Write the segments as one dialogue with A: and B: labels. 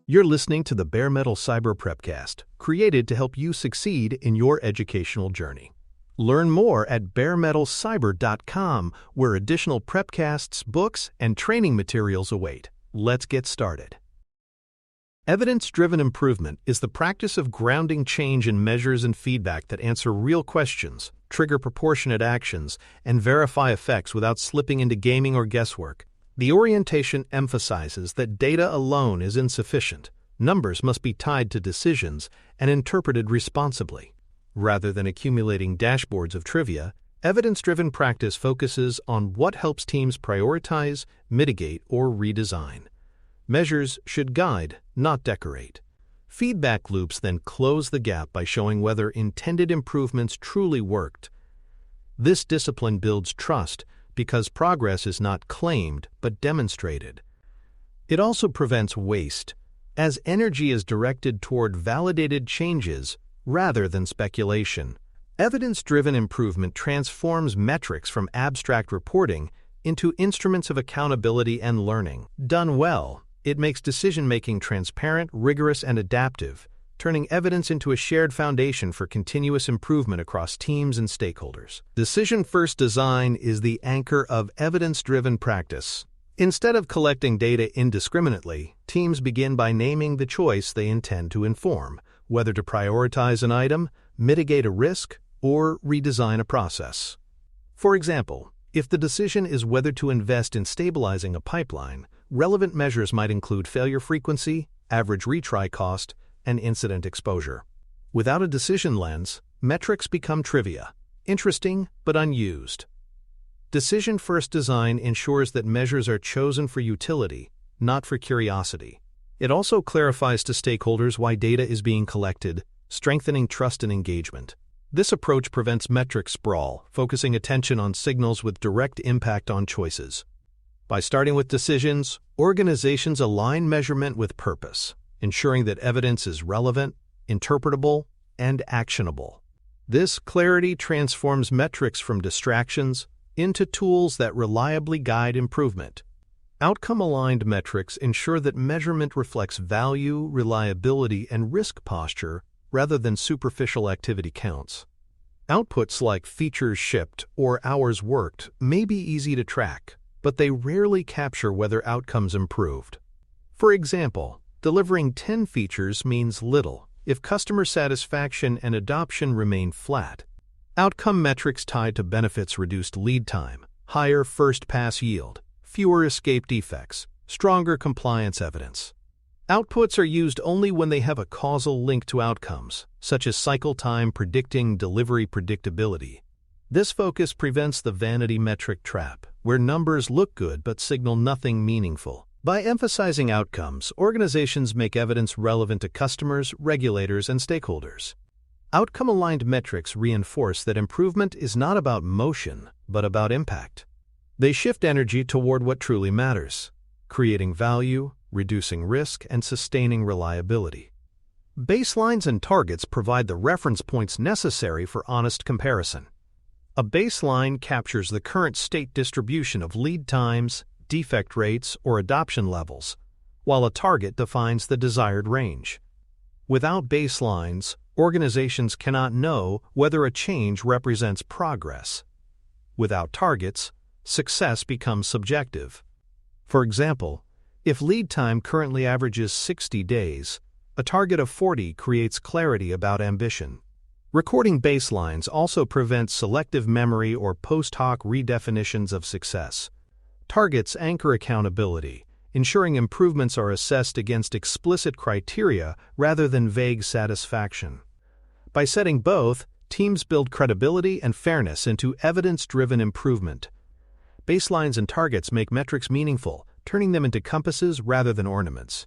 A: You're listening to the Bare Metal Cyber Prepcast, created to help you succeed in your educational journey. Learn more at baremetalcyber.com, where additional prepcasts, books, and training materials await. Let's get started. Evidence-driven improvement is the practice of grounding change in measures and feedback that answer real questions, trigger proportionate actions, and verify effects without slipping into gaming or guesswork. The orientation emphasizes that data alone is insufficient. Numbers must be tied to decisions and interpreted responsibly. Rather than accumulating dashboards of trivia, evidence-driven practice focuses on what helps teams prioritize, mitigate, or redesign. Measures should guide, not decorate. Feedback loops then close the gap by showing whether intended improvements truly worked. This discipline builds trust because progress is not claimed but demonstrated. It also prevents waste, as energy is directed toward validated changes rather than speculation. Evidence-driven improvement transforms metrics from abstract reporting into instruments of accountability and learning. Done well, it makes decision-making transparent, rigorous, and adaptive, turning evidence into a shared foundation for continuous improvement across teams and stakeholders. Decision-first design is the anchor of evidence-driven practice. Instead of collecting data indiscriminately, teams begin by naming the choice they intend to inform, whether to prioritize an item, mitigate a risk, or redesign a process. For example, if the decision is whether to invest in stabilizing a pipeline, relevant measures might include failure frequency, average retry cost, and incident exposure. Without a decision lens, metrics become trivia, interesting but unused. Decision-first design ensures that measures are chosen for utility, not for curiosity. It also clarifies to stakeholders why data is being collected, strengthening trust and engagement. This approach prevents metric sprawl, focusing attention on signals with direct impact on choices. By starting with decisions, organizations align measurement with purpose, ensuring that evidence is relevant, interpretable, and actionable. This clarity transforms metrics from distractions into tools that reliably guide improvement. Outcome-aligned metrics ensure that measurement reflects value, reliability, and risk posture rather than superficial activity counts. Outputs like features shipped or hours worked may be easy to track, but they rarely capture whether outcomes improved. For example, delivering 10 features means little if customer satisfaction and adoption remain flat. Outcome metrics tied to benefits reduced lead time, higher first-pass yield, fewer escape defects, stronger compliance evidence. Outputs are used only when they have a causal link to outcomes, such as cycle time predicting delivery predictability. This focus prevents the vanity metric trap, where numbers look good but signal nothing meaningful. By emphasizing outcomes, organizations make evidence relevant to customers, regulators, and stakeholders. Outcome-aligned metrics reinforce that improvement is not about motion, but about impact. They shift energy toward what truly matters, creating value, reducing risk, and sustaining reliability. Baselines and targets provide the reference points necessary for honest comparison. A baseline captures the current state distribution of lead times, defect rates, or adoption levels, while a target defines the desired range. Without baselines, organizations cannot know whether a change represents progress. Without targets, success becomes subjective. For example, if lead time currently averages 60 days, a target of 40 creates clarity about ambition. Recording baselines also prevents selective memory or post-hoc redefinitions of success. Targets anchor accountability, ensuring improvements are assessed against explicit criteria rather than vague satisfaction. By setting both, teams build credibility and fairness into evidence-driven improvement. Baselines and targets make metrics meaningful, turning them into compasses rather than ornaments.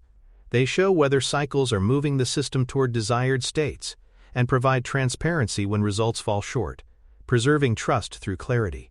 A: They show whether cycles are moving the system toward desired states, and provide transparency when results fall short, preserving trust through clarity.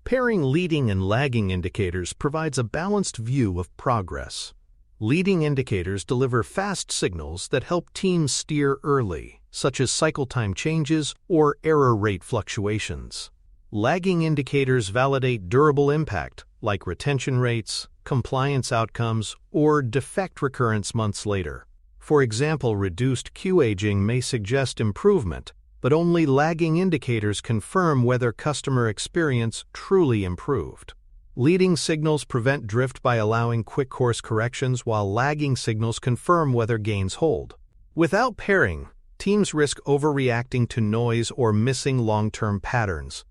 A: Pairing leading and lagging indicators provides a balanced view of progress. Leading indicators deliver fast signals that help teams steer early, such as cycle time changes or error rate fluctuations. Lagging indicators validate durable impact, like retention rates, compliance outcomes, or defect recurrence months later. For example, reduced queue aging may suggest improvement, but only lagging indicators confirm whether customer experience truly improved. Leading signals prevent drift by allowing quick course corrections, while lagging signals confirm whether gains hold. Without pairing, teams risk overreacting to noise or missing long-term patterns.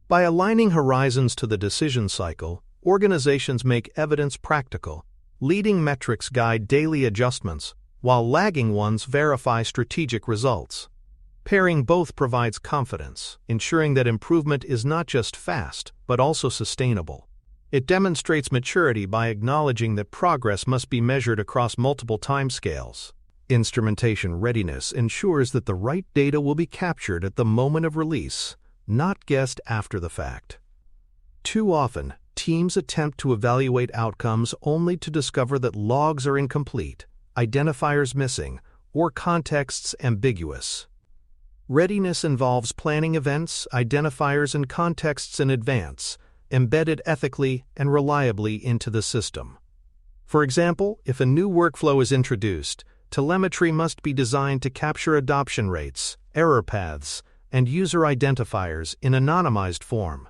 A: By aligning horizons to the decision cycle, organizations make evidence practical. Leading metrics guide daily adjustments, while lagging ones verify strategic results. Pairing both provides confidence, ensuring that improvement is not just fast, but also sustainable. It demonstrates maturity by acknowledging that progress must be measured across multiple timescales. Instrumentation readiness ensures that the right data will be captured at the moment of release, not guessed after the fact. Too often, teams attempt to evaluate outcomes only to discover that logs are incomplete, identifiers missing, or contexts ambiguous. Readiness involves planning events, identifiers, and contexts in advance, embedded ethically and reliably into the system. For example, if a new workflow is introduced, telemetry must be designed to capture adoption rates, error paths, and user identifiers in anonymized form.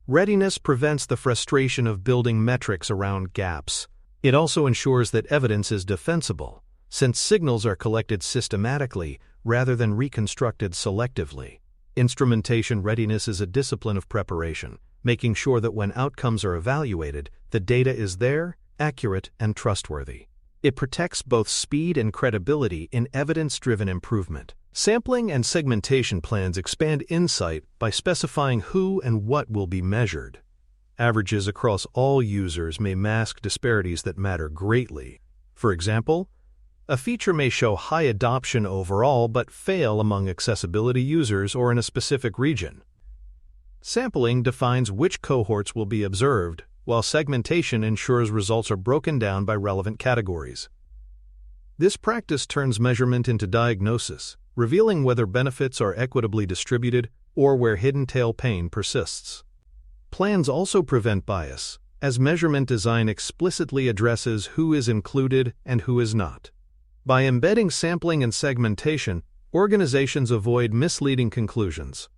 A: Readiness prevents the frustration of building metrics around gaps. It also ensures that evidence is defensible, since signals are collected systematically rather than reconstructed selectively. Instrumentation readiness is a discipline of preparation, making sure that when outcomes are evaluated, the data is there, accurate, and trustworthy. It protects both speed and credibility in evidence-driven improvement. Sampling and segmentation plans expand insight by specifying who and what will be measured. Averages across all users may mask disparities that matter greatly. For example, a feature may show high adoption overall but fail among accessibility users or in a specific region. Sampling defines which cohorts will be observed, while segmentation ensures results are broken down by relevant categories. This practice turns measurement into diagnosis, revealing whether benefits are equitably distributed or where hidden tail pain persists. Plans also prevent bias, as measurement design explicitly addresses who is included and who is not. By embedding sampling and segmentation, organizations avoid misleading conclusions.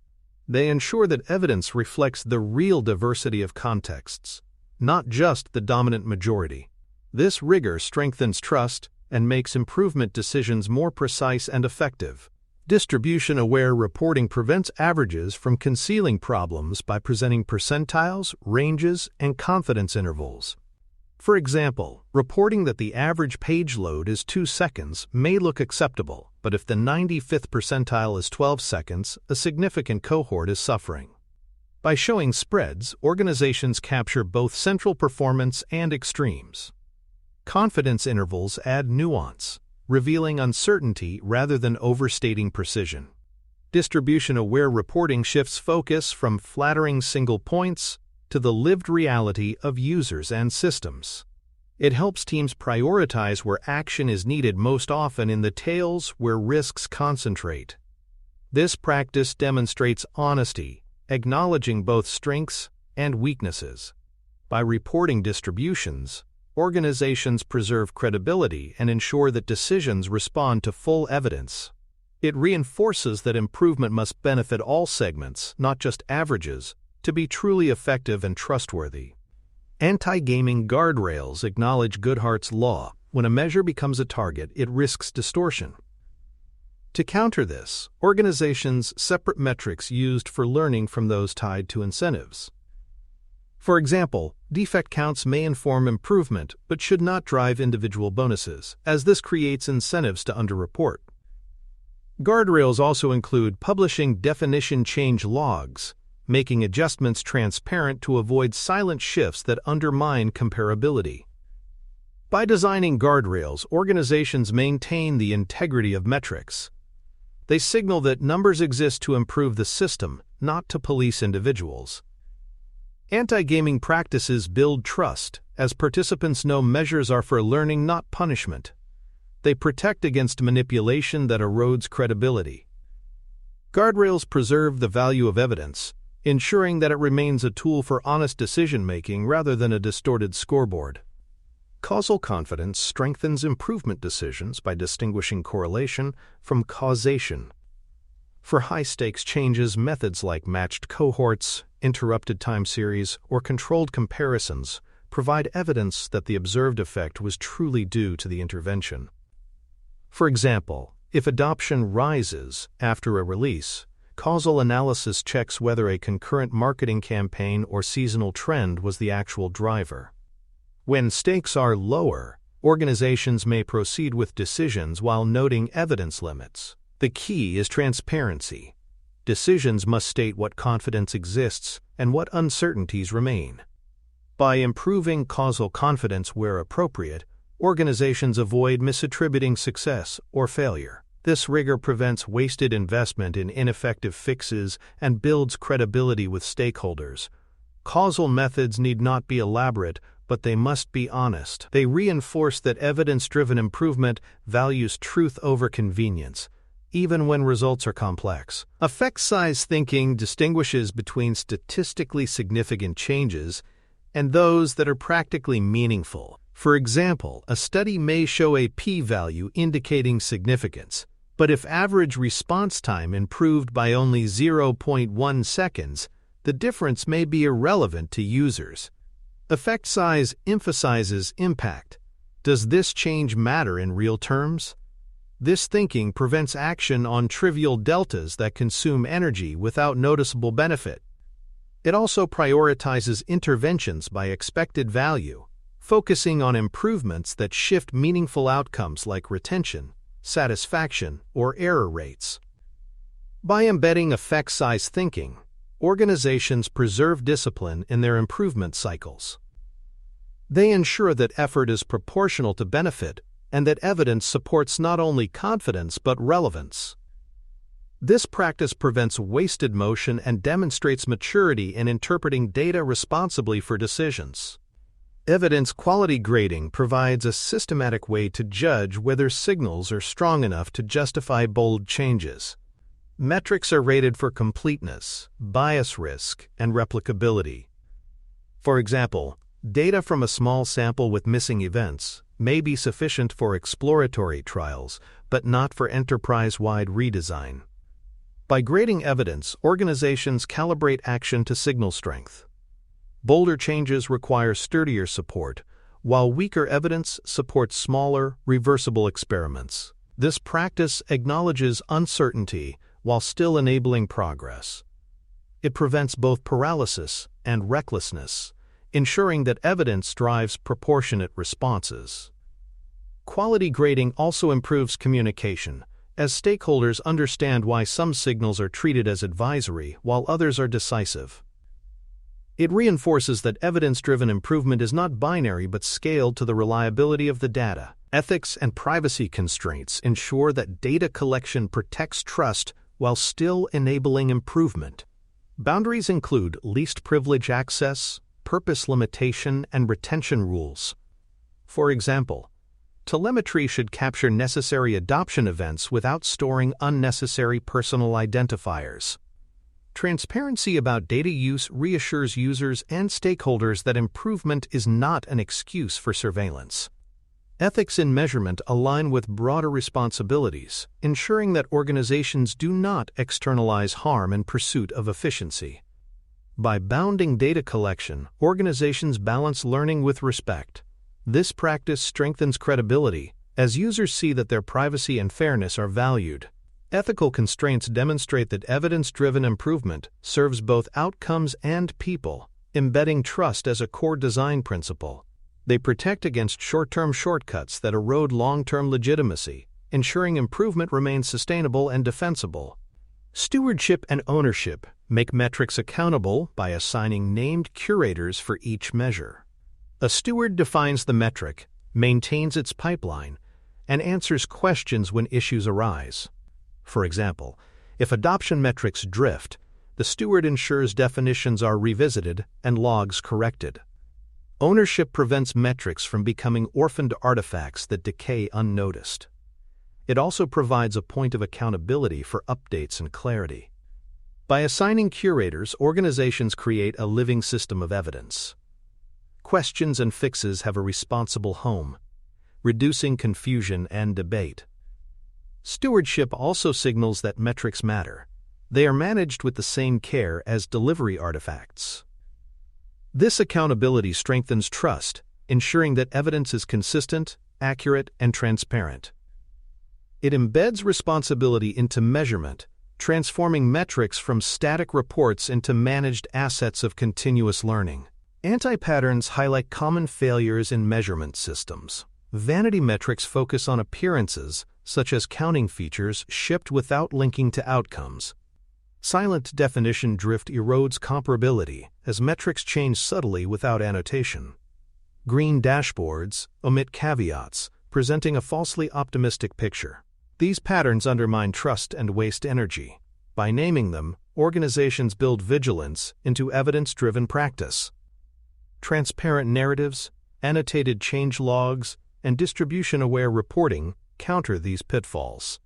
A: They ensure that evidence reflects the real diversity of contexts, not just the dominant majority. This rigor strengthens trust and makes improvement decisions more precise and effective. Distribution-aware reporting prevents averages from concealing problems by presenting percentiles, ranges, and confidence intervals. For example, reporting that the average page load is 2 seconds may look acceptable, but if the 95th percentile is 12 seconds, a significant cohort is suffering. By showing spreads, organizations capture both central performance and extremes. Confidence intervals add nuance, revealing uncertainty rather than overstating precision. Distribution-aware reporting shifts focus from flattering single points to the lived reality of users and systems. It helps teams prioritize where action is needed most often in the tails where risks concentrate. This practice demonstrates honesty, acknowledging both strengths and weaknesses. By reporting distributions, organizations preserve credibility and ensure that decisions respond to full evidence. It reinforces that improvement must benefit all segments, not just averages, to be truly effective and trustworthy. Anti-gaming guardrails acknowledge Goodhart's law. When a measure becomes a target, it risks distortion. To counter this, organizations separate metrics used for learning from those tied to incentives. For example, defect counts may inform improvement but should not drive individual bonuses, as this creates incentives to underreport. Guardrails also include publishing definition change logs, making adjustments transparent to avoid silent shifts that undermine comparability. By designing guardrails, organizations maintain the integrity of metrics. They signal that numbers exist to improve the system, not to police individuals. Anti-gaming practices build trust, as participants know measures are for learning, not punishment. They protect against manipulation that erodes credibility. Guardrails preserve the value of evidence, ensuring that it remains a tool for honest decision-making rather than a distorted scoreboard. Causal confidence strengthens improvement decisions by distinguishing correlation from causation. For high-stakes changes, methods like matched cohorts, interrupted time series, or controlled comparisons provide evidence that the observed effect was truly due to the intervention. For example, if adoption rises after a release, causal analysis checks whether a concurrent marketing campaign or seasonal trend was the actual driver. When stakes are lower, organizations may proceed with decisions while noting evidence limits. The key is transparency. Decisions must state what confidence exists and what uncertainties remain. By improving causal confidence where appropriate, organizations avoid misattributing success or failure. This rigor prevents wasted investment in ineffective fixes and builds credibility with stakeholders. Causal methods need not be elaborate, but they must be honest. They reinforce that evidence-driven improvement values truth over convenience, even when results are complex. Effect-size thinking distinguishes between statistically significant changes and those that are practically meaningful. For example, a study may show a p-value indicating significance, but if average response time improved by only 0.1 seconds, the difference may be irrelevant to users. Effect size emphasizes impact. Does this change matter in real terms? This thinking prevents action on trivial deltas that consume energy without noticeable benefit. It also prioritizes interventions by expected value, focusing on improvements that shift meaningful outcomes like retention, satisfaction, or error rates. By embedding effect-size thinking, organizations preserve discipline in their improvement cycles. They ensure that effort is proportional to benefit and that evidence supports not only confidence but relevance. This practice prevents wasted motion and demonstrates maturity in interpreting data responsibly for decisions. Evidence quality grading provides a systematic way to judge whether signals are strong enough to justify bold changes. Metrics are rated for completeness, bias risk, and replicability. For example, data from a small sample with missing events may be sufficient for exploratory trials, but not for enterprise-wide redesign. By grading evidence, organizations calibrate action to signal strength. Bolder changes require sturdier support, while weaker evidence supports smaller, reversible experiments. This practice acknowledges uncertainty while still enabling progress. It prevents both paralysis and recklessness, ensuring that evidence drives proportionate responses. Quality grading also improves communication, as stakeholders understand why some signals are treated as advisory while others are decisive. It reinforces that evidence-driven improvement is not binary but scaled to the reliability of the data. Ethics and privacy constraints ensure that data collection protects trust while still enabling improvement. Boundaries include least privilege access, purpose limitation, and retention rules. For example, telemetry should capture necessary adoption events without storing unnecessary personal identifiers. Transparency about data use reassures users and stakeholders that improvement is not an excuse for surveillance. Ethics in measurement align with broader responsibilities, ensuring that organizations do not externalize harm in pursuit of efficiency. By bounding data collection, organizations balance learning with respect. This practice strengthens credibility, as users see that their privacy and fairness are valued. Ethical constraints demonstrate that evidence-driven improvement serves both outcomes and people, embedding trust as a core design principle. They protect against short-term shortcuts that erode long-term legitimacy, ensuring improvement remains sustainable and defensible. Stewardship and ownership make metrics accountable by assigning named curators for each measure. A steward defines the metric, maintains its pipeline, and answers questions when issues arise. For example, if adoption metrics drift, the steward ensures definitions are revisited and logs corrected. Ownership prevents metrics from becoming orphaned artifacts that decay unnoticed. It also provides a point of accountability for updates and clarity. By assigning curators, organizations create a living system of evidence. questions and fixes have a responsible home, reducing confusion and debate. Stewardship also signals that metrics matter. They are managed with the same care as delivery artifacts. This accountability strengthens trust, ensuring that evidence is consistent, accurate, and transparent. It embeds responsibility into measurement, transforming metrics from static reports into managed assets of continuous learning. Anti-patterns highlight common failures in measurement systems. Vanity metrics focus on appearances, such as counting features shipped without linking to outcomes. Silent definition drift erodes comparability as metrics change subtly without annotation. Green dashboards omit caveats, presenting a falsely optimistic picture. These patterns undermine trust and waste energy. By naming them, organizations build vigilance into evidence-driven practice. Transparent narratives, annotated change logs, and distribution-aware reporting counter these pitfalls.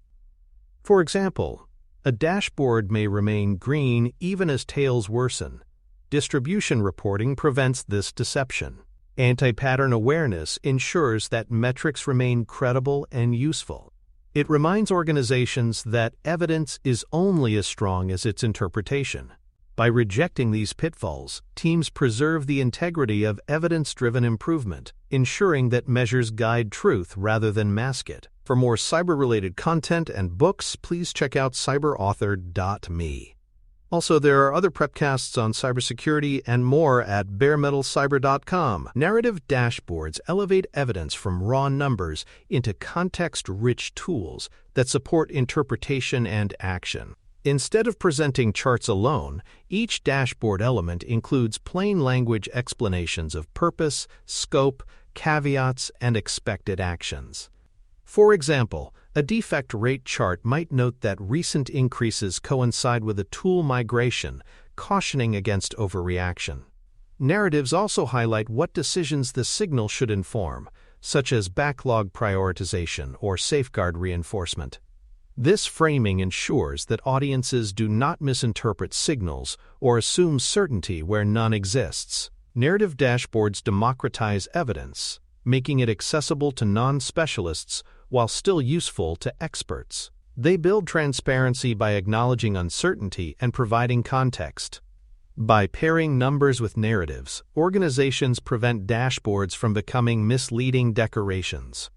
A: For example, a dashboard may remain green even as tails worsen. Distribution reporting prevents this deception. Anti-pattern awareness ensures that metrics remain credible and useful. It reminds organizations that evidence is only as strong as its interpretation. By rejecting these pitfalls, teams preserve the integrity of evidence-driven improvement, ensuring that measures guide truth rather than mask it. For more cyber-related content and books, please check out cyberauthor.me. Also, there are other prepcasts on cybersecurity and more at baremetalcyber.com. Narrative dashboards elevate evidence from raw numbers into context-rich tools that support interpretation and action. Instead of presenting charts alone, each dashboard element includes plain language explanations of purpose, scope, caveats, and expected actions. For example, a defect rate chart might note that recent increases coincide with a tool migration, cautioning against overreaction. Narratives also highlight what decisions the signal should inform, such as backlog prioritization or safeguard reinforcement. This framing ensures that audiences do not misinterpret signals or assume certainty where none exists. Narrative dashboards democratize evidence, making it accessible to non-specialists while still useful to experts. They build transparency by acknowledging uncertainty and providing context. By pairing numbers with narratives, organizations prevent dashboards from becoming misleading decorations.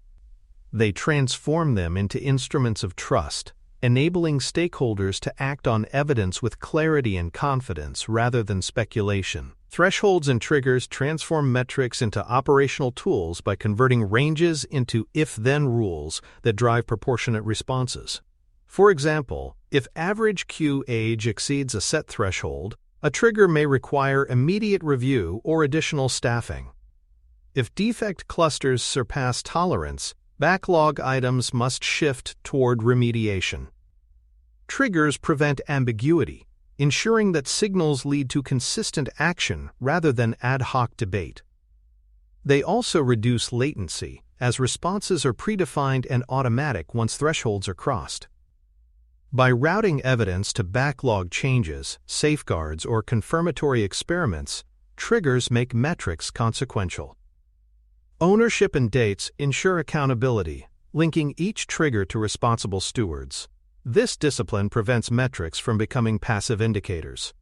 A: They transform them into instruments of trust, enabling stakeholders to act on evidence with clarity and confidence rather than speculation. Thresholds and triggers transform metrics into operational tools by converting ranges into if-then rules that drive proportionate responses. For example, if average queue age exceeds a set threshold, a trigger may require immediate review or additional staffing. If defect clusters surpass tolerance, backlog items must shift toward remediation. Triggers prevent ambiguity, ensuring that signals lead to consistent action rather than ad hoc debate. They also reduce latency, as responses are predefined and automatic once thresholds are crossed. By routing evidence to backlog changes, safeguards, or confirmatory experiments, triggers make metrics consequential. Ownership and dates ensure accountability, linking each trigger to responsible stewards. This discipline prevents metrics from becoming passive indicators.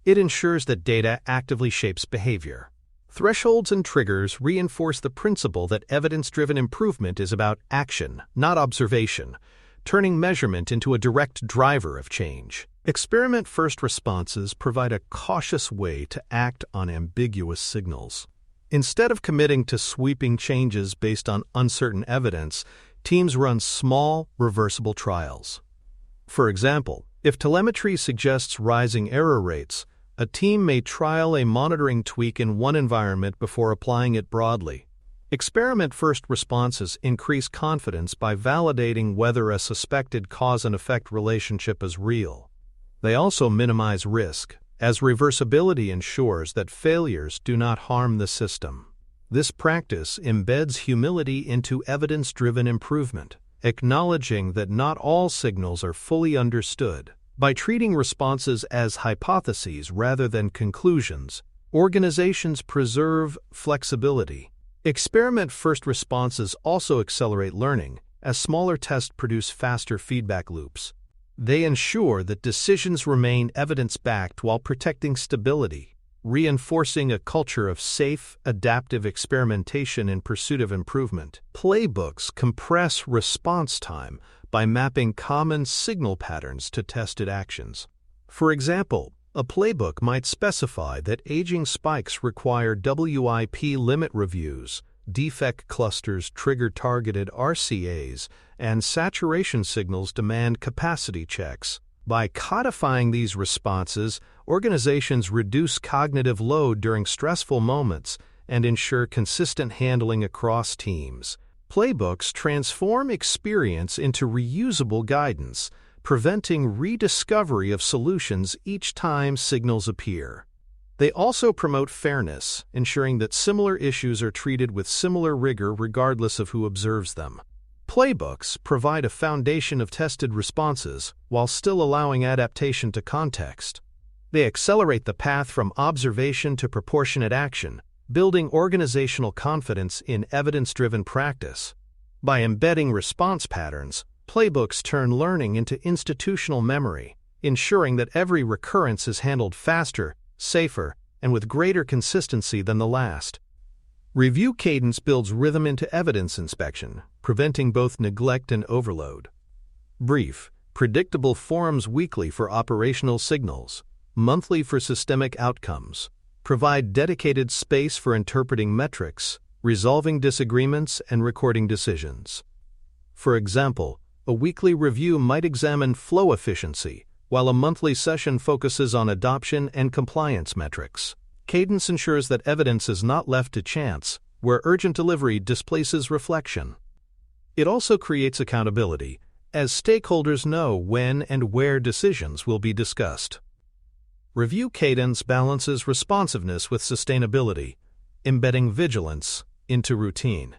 A: It ensures that data actively shapes behavior. Thresholds and triggers reinforce the principle that evidence-driven improvement is about action, not observation, turning measurement into a direct driver of change. Experiment-first responses provide a cautious way to act on ambiguous signals. Instead of committing to sweeping changes based on uncertain evidence, teams run small, reversible trials. For example, if telemetry suggests rising error rates, a team may trial a monitoring tweak in one environment before applying it broadly. Experiment-first responses increase confidence by validating whether a suspected cause-and-effect relationship is real. They also minimize risk, as reversibility ensures that failures do not harm the system. This practice embeds humility into evidence-driven improvement, acknowledging that not all signals are fully understood. By treating responses as hypotheses rather than conclusions, Organizations preserve flexibility. Experiment first responses also accelerate learning, as smaller tests produce faster feedback loops. They ensure that decisions remain evidence-backed while protecting stability, reinforcing a culture of safe, adaptive experimentation in pursuit of improvement. Playbooks compress response time by mapping common signal patterns to tested actions. For example, a playbook might specify that aging spikes require WIP limit reviews, defect clusters trigger targeted RCAs, and saturation signals demand capacity checks. By codifying these responses, organizations reduce cognitive load during stressful moments and ensure consistent handling across teams. Playbooks transform experience into reusable guidance, preventing rediscovery of solutions each time signals appear. They also promote fairness, ensuring that similar issues are treated with similar rigor regardless of who observes them. Playbooks provide a foundation of tested responses while still allowing adaptation to context. They accelerate the path from observation to proportionate action, building organizational confidence in evidence-driven practice. By embedding response patterns, playbooks turn learning into institutional memory, ensuring that every recurrence is handled faster, safer, and with greater consistency than the last. Review cadence builds rhythm into evidence inspection, preventing both neglect and overload. Brief, predictable forums weekly for operational signals, monthly for systemic outcomes. Provide dedicated space for interpreting metrics, resolving disagreements, and recording decisions. For example, a weekly review might examine flow efficiency, while a monthly session focuses on adoption and compliance metrics. Cadence ensures that evidence is not left to chance, where urgent delivery displaces reflection. It also creates accountability, as stakeholders know when and where decisions will be discussed. Review cadence balances responsiveness with sustainability, embedding vigilance into routine.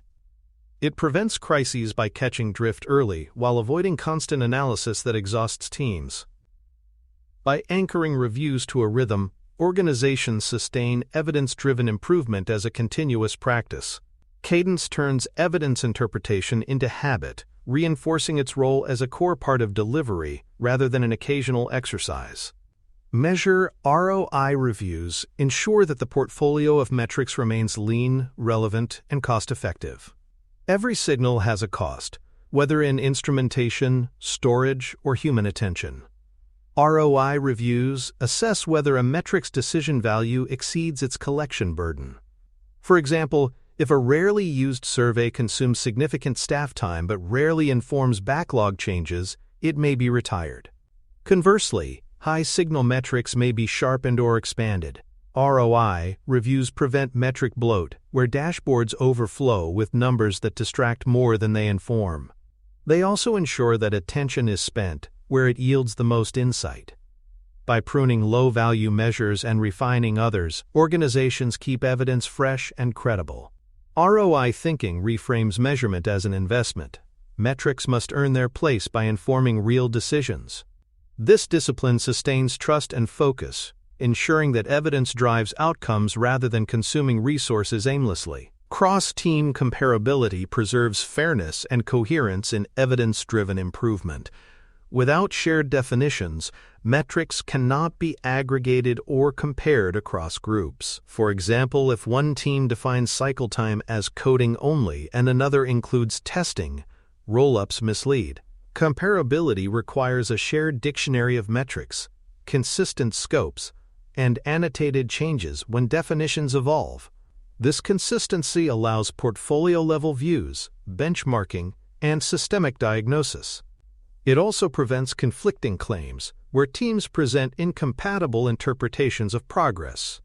A: It prevents crises by catching drift early while avoiding constant analysis that exhausts teams. By anchoring reviews to a rhythm, organizations sustain evidence-driven improvement as a continuous practice. Cadence turns evidence interpretation into habit, reinforcing its role as a core part of delivery rather than an occasional exercise. Measure ROI reviews ensure that the portfolio of metrics remains lean, relevant, and cost-effective. Every signal has a cost, whether in instrumentation, storage, or human attention. ROI reviews assess whether a metric's decision value exceeds its collection burden. For example, if a rarely used survey consumes significant staff time but rarely informs backlog changes, it may be retired. Conversely, high signal metrics may be sharpened or expanded. ROI reviews prevent metric bloat, where dashboards overflow with numbers that distract more than they inform. They also ensure that attention is spent where it yields the most insight. By pruning low-value measures and refining others, organizations keep evidence fresh and credible. ROI thinking reframes measurement as an investment. Metrics must earn their place by informing real decisions. This discipline sustains trust and focus, ensuring that evidence drives outcomes rather than consuming resources aimlessly. Cross-team comparability preserves fairness and coherence in evidence-driven improvement. Without shared definitions, metrics cannot be aggregated or compared across groups. For example, if one team defines cycle time as coding only and another includes testing, roll-ups mislead. Comparability requires a shared dictionary of metrics, consistent scopes, and annotated changes when definitions evolve. This consistency allows portfolio-level views, benchmarking, and systemic diagnosis. It also prevents conflicting claims, where teams present incompatible interpretations of progress.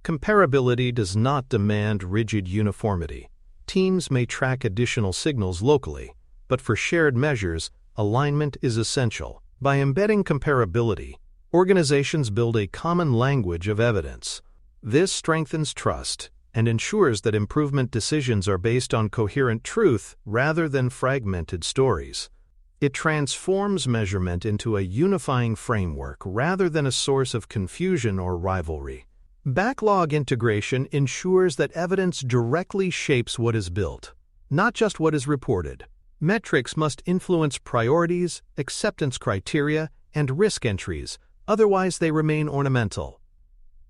A: Comparability does not demand rigid uniformity. Teams may track additional signals locally, but for shared measures, alignment is essential. By embedding comparability, organizations build a common language of evidence. This strengthens trust and ensures that improvement decisions are based on coherent truth rather than fragmented stories. It transforms measurement into a unifying framework rather than a source of confusion or rivalry. Backlog integration ensures that evidence directly shapes what is built, not just what is reported. Metrics must influence priorities, acceptance criteria, and risk entries, otherwise they remain ornamental.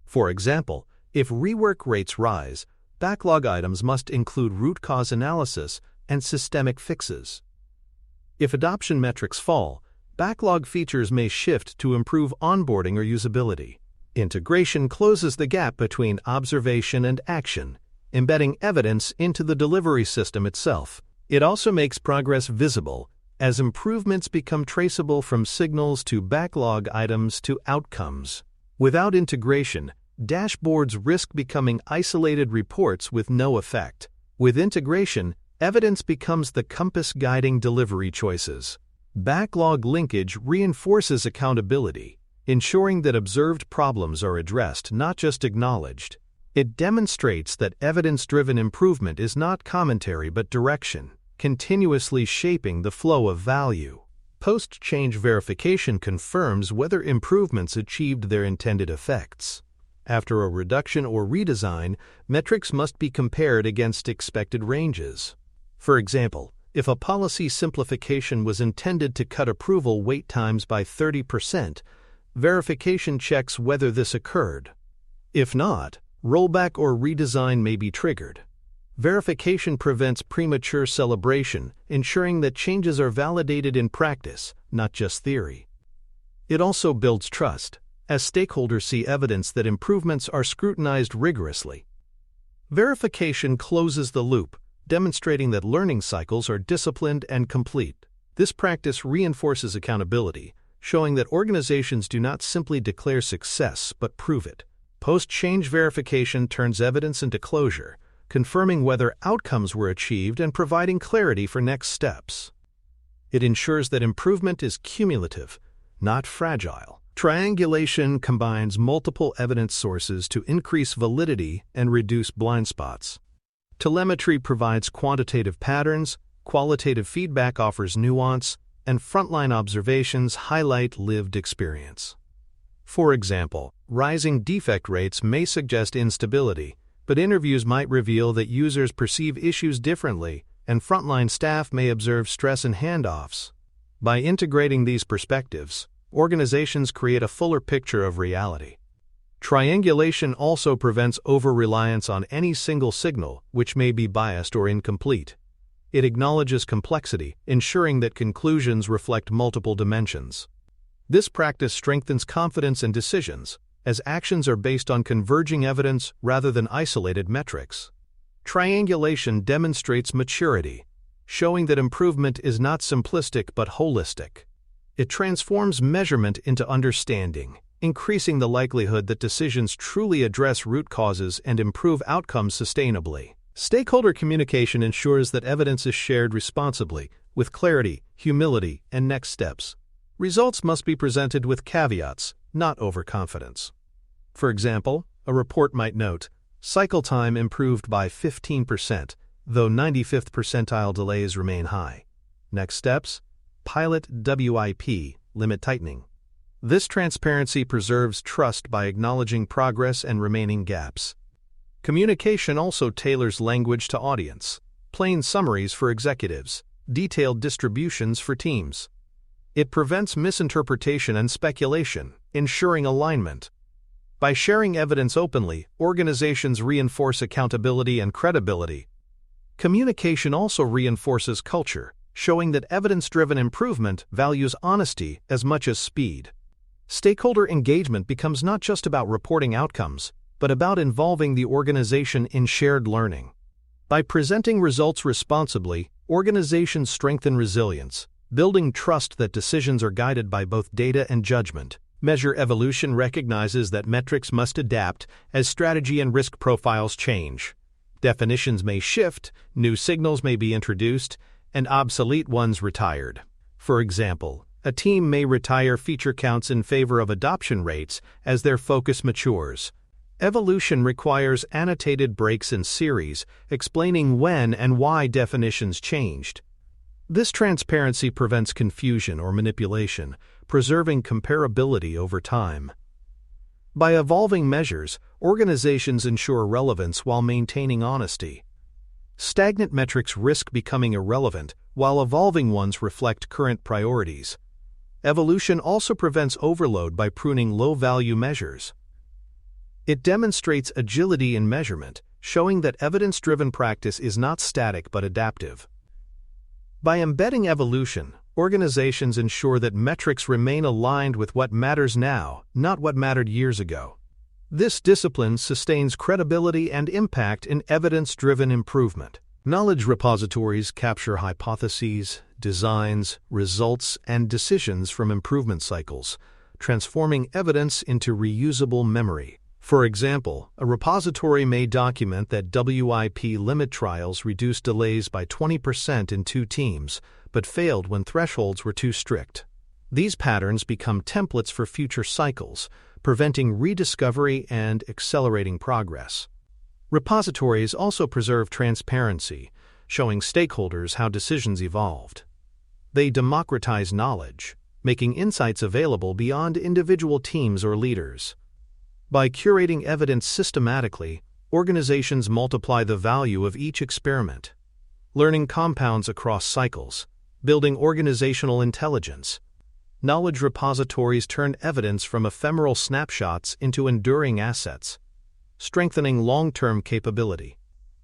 A: For example, if rework rates rise, backlog items must include root cause analysis and systemic fixes. If adoption metrics fall, backlog features may shift to improve onboarding or usability. Integration closes the gap between observation and action, embedding evidence into the delivery system itself. It also makes progress visible, as improvements become traceable from signals to backlog items to outcomes. Without integration, dashboards risk becoming isolated reports with no effect. With integration, evidence becomes the compass guiding delivery choices. Backlog linkage reinforces accountability, ensuring that observed problems are addressed, not just acknowledged. It demonstrates that evidence-driven improvement is not commentary but direction, continuously shaping the flow of value. Post-change verification confirms whether improvements achieved their intended effects. After a reduction or redesign, metrics must be compared against expected ranges. For example, if a policy simplification was intended to cut approval wait times by 30%, verification checks whether this occurred. If not, rollback or redesign may be triggered. Verification prevents premature celebration, ensuring that changes are validated in practice, not just theory. It also builds trust, as stakeholders see evidence that improvements are scrutinized rigorously. Verification closes the loop, demonstrating that learning cycles are disciplined and complete. This practice reinforces accountability, showing that organizations do not simply declare success but prove it. Post-change verification turns evidence into closure, confirming whether outcomes were achieved and providing clarity for next steps. It ensures that improvement is cumulative, not fragile. Triangulation combines multiple evidence sources to increase validity and reduce blind spots. Telemetry provides quantitative patterns, qualitative feedback offers nuance, and frontline observations highlight lived experience. For example, rising defect rates may suggest instability, but interviews might reveal that users perceive issues differently, and frontline staff may observe stress and handoffs. By integrating these perspectives, organizations create a fuller picture of reality. Triangulation also prevents over-reliance on any single signal, which may be biased or incomplete. It acknowledges complexity, ensuring that conclusions reflect multiple dimensions. This practice strengthens confidence in decisions, as actions are based on converging evidence rather than isolated metrics. Triangulation demonstrates maturity, showing that improvement is not simplistic but holistic. It transforms measurement into understanding, increasing the likelihood that decisions truly address root causes and improve outcomes sustainably. Stakeholder communication ensures that evidence is shared responsibly, with clarity, humility, and next steps. Results must be presented with caveats, not overconfidence. For example, a report might note, cycle time improved by 15%, though 95th percentile delays remain high. Next steps: pilot WIP, limit tightening. This transparency preserves trust by acknowledging progress and remaining gaps. Communication also tailors language to audience, plain summaries for executives, detailed distributions for teams. It prevents misinterpretation and speculation, ensuring alignment. By sharing evidence openly, organizations reinforce accountability and credibility. Communication also reinforces culture, showing that evidence-driven improvement values honesty as much as speed. Stakeholder engagement becomes not just about reporting outcomes, but about involving the organization in shared learning. By presenting results responsibly, organizations strengthen resilience, building trust that decisions are guided by both data and judgment. Measure Evolution recognizes that metrics must adapt as strategy and risk profiles change. Definitions may shift, new signals may be introduced, and obsolete ones retired. For example, a team may retire feature counts in favor of adoption rates as their focus matures. Evolution requires annotated breaks in series, explaining when and why definitions changed. This transparency prevents confusion or manipulation, preserving comparability over time. By evolving measures, Organizations ensure relevance while maintaining honesty. Stagnant metrics risk becoming irrelevant, while evolving ones reflect current priorities. Evolution also prevents overload by pruning low-value measures. It demonstrates agility in measurement, showing that evidence-driven practice is not static but adaptive. By embedding evolution, organizations ensure that metrics remain aligned with what matters now, not what mattered years ago. This discipline sustains credibility and impact in evidence-driven improvement. Knowledge repositories capture hypotheses, designs, results, and decisions from improvement cycles, transforming evidence into reusable memory. For example, a repository may document that WIP limit trials reduced delays by 20% in 2 teams, but failed when thresholds were too strict. These patterns become templates for future cycles, preventing rediscovery and accelerating progress. Repositories also preserve transparency, showing stakeholders how decisions evolved. They democratize knowledge, making insights available beyond individual teams or leaders. By curating evidence systematically, organizations multiply the value of each experiment. Learning compounds across cycles, building organizational intelligence. Knowledge repositories turn evidence from ephemeral snapshots into enduring assets, strengthening long-term capability.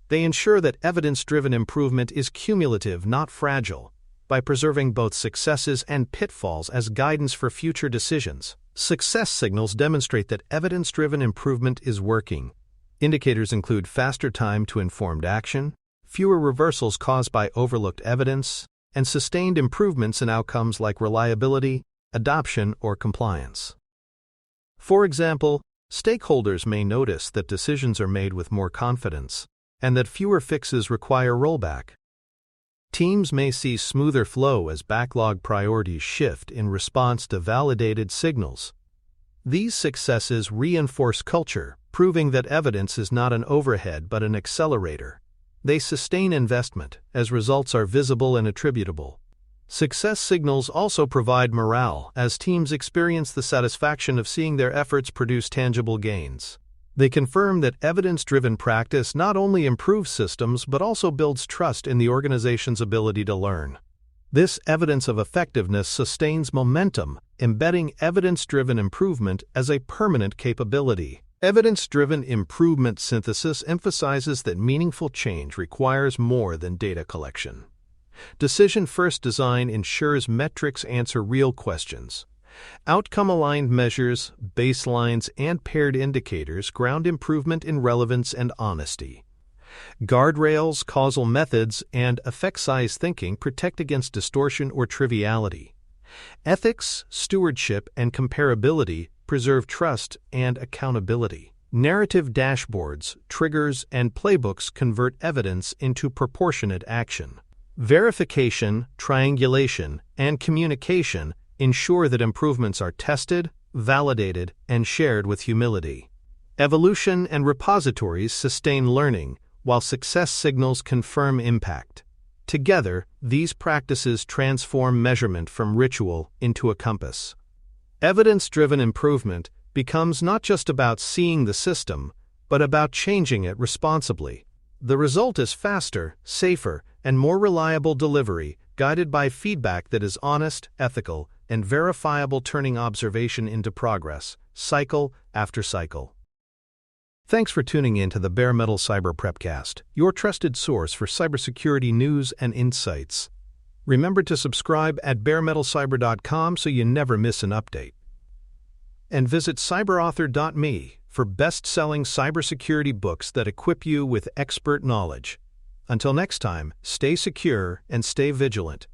A: They ensure that evidence-driven improvement is cumulative, not fragile, by preserving both successes and pitfalls as guidance for future decisions. Success signals demonstrate that evidence-driven improvement is working. Indicators include faster time to informed action, fewer reversals caused by overlooked evidence, and sustained improvements in outcomes like reliability, adoption, or compliance. For example, stakeholders may notice that decisions are made with more confidence, and that fewer fixes require rollback. Teams may see smoother flow as backlog priorities shift in response to validated signals. These successes reinforce culture, proving that evidence is not an overhead but an accelerator. They sustain investment, as results are visible and attributable. Success signals also provide morale, as teams experience the satisfaction of seeing their efforts produce tangible gains. They confirm that evidence-driven practice not only improves systems but also builds trust in the organization's ability to learn. This evidence of effectiveness sustains momentum, embedding evidence-driven improvement as a permanent capability. Evidence-driven improvement synthesis emphasizes that meaningful change requires more than data collection. Decision-first design ensures metrics answer real questions. Outcome-aligned measures, baselines, and paired indicators ground improvement in relevance and honesty. Guardrails, causal methods, and effect-size thinking protect against distortion or triviality. Ethics, stewardship, and comparability preserve trust and accountability. Narrative dashboards, triggers, and playbooks convert evidence into proportionate action. Verification, triangulation, and communication ensure that improvements are tested, validated, and shared with humility. Evolution and repositories sustain learning, while success signals confirm impact. Together, these practices transform measurement from ritual into a compass. Evidence-driven improvement becomes not just about seeing the system, but about changing it responsibly. The result is faster, safer, and more reliable delivery, guided by feedback that is honest, ethical, and verifiable, turning observation into progress, cycle after cycle. Thanks for tuning in to the Bare Metal Cyber Prepcast, your trusted source for cybersecurity news and insights. Remember to subscribe at baremetalcyber.com so you never miss an update. And visit cyberauthor.me for best-selling cybersecurity books that equip you with expert knowledge. Until next time, stay secure and stay vigilant.